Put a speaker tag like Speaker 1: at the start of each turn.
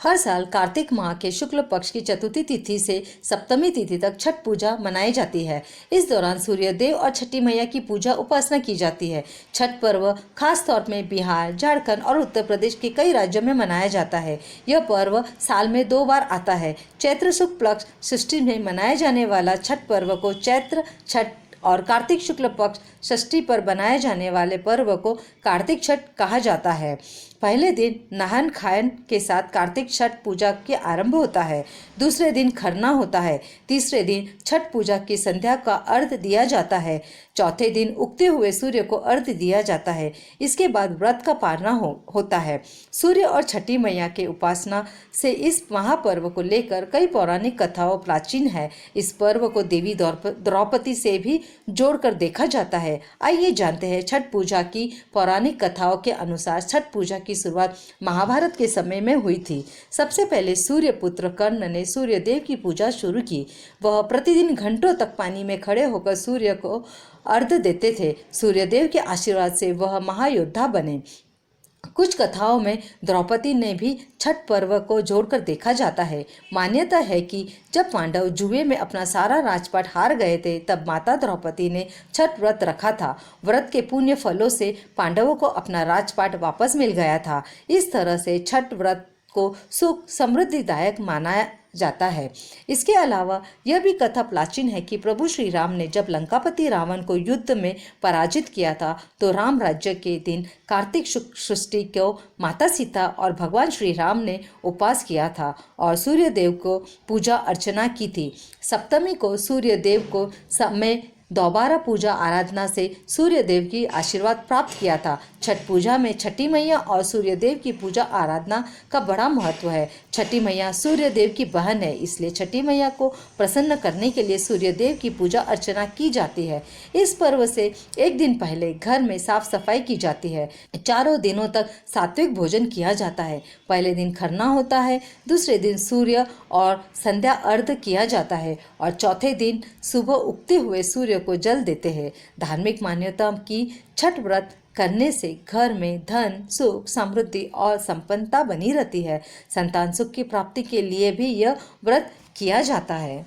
Speaker 1: हर साल कार्तिक माह के शुक्ल पक्ष की चतुर्थी तिथि से सप्तमी तिथि तक छठ पूजा मनाई जाती है। इस दौरान सूर्य देव और छठी मैया की पूजा उपासना की जाती है। छठ पर्व खास तौर में बिहार, झारखंड और उत्तर प्रदेश के कई राज्यों में मनाया जाता है। यह पर्व साल में 2 बार आता है। चैत्र शुक्ल पक्ष षष्ठी में मनाए जाने वाला छठ पर्व को चैत्र छठ और कार्तिक शुक्ल पक्ष षष्ठी पर बनाए जाने वाले पर्व को कार्तिक छठ कहा जाता है। पहले दिन नहान खायन के साथ कार्तिक छठ पूजा के आरंभ होता है। दूसरे दिन खरना होता है। तीसरे दिन छठ पूजा की संध्या का अर्घ्य दिया जाता है। चौथे दिन उगते हुए सूर्य को अर्घ्य दिया जाता है। इसके बाद व्रत का पारना होता है। सूर्य और छठी मैया के उपासना से इस महापर्व को लेकर कई पौराणिक कथाओं प्राचीन है। इस पर्व को देवी द्रौपदी से भी जोड़कर देखा जाता है। आइए जानते हैं छठ पूजा की पौराणिक कथाओं के अनुसार छठ पूजा की शुरुआत महाभारत के समय में हुई थी। सबसे पहले सूर्य पुत्र कर्ण ने सूर्य देव की पूजा शुरू की। वह प्रतिदिन घंटों तक पानी में खड़े होकर सूर्य को अर्घ्य देते थे। सूर्य देव के आशीर्वाद से वह महायोद्धा बने। कुछ कथाओं में द्रौपदी ने भी छठ पर्व को जोड़कर देखा जाता है। मान्यता है कि जब पांडव जुए में अपना सारा राजपाट हार गए थे, तब माता द्रौपदी ने छठ व्रत रखा था। व्रत के पुण्य फलों से पांडवों को अपना राजपाट वापस मिल गया था। इस तरह से छठ व्रत को सुख समृद्धिदायक माना जाता है। इसके अलावा यह भी कथा प्राचीन है कि प्रभु श्री राम ने जब लंकापति रावण को युद्ध में पराजित किया था, तो राम राज्य के दिन कार्तिक शुक्ल षष्ठी को माता सीता और भगवान श्री राम ने उपवास किया था और सूर्य देव को पूजा अर्चना की थी। सप्तमी को सूर्य देव को समय दोबारा पूजा आराधना से सूर्य देव की आशीर्वाद प्राप्त किया था। छठ पूजा में छठी मैया और सूर्य देव की पूजा आराधना का बड़ा महत्व है। छठी मैया सूर्य देव की बहन है, इसलिए छठी मैया को प्रसन्न करने के लिए सूर्य देव की पूजा अर्चना की जाती है। इस पर्व से एक दिन पहले घर में साफ सफाई की जाती है। 4 दिनों तक सात्विक भोजन किया जाता है। पहले दिन खरना होता है, दूसरे दिन सूर्य और संध्या अर्घ्य किया जाता है और चौथे दिन सुबह उगते हुए सूर्य को जल देते हैं। धार्मिक मान्यता की छठ व्रत करने से घर में धन, सुख, समृद्धि और संपन्नता बनी रहती है। संतान सुख की प्राप्ति के लिए भी यह व्रत किया जाता है।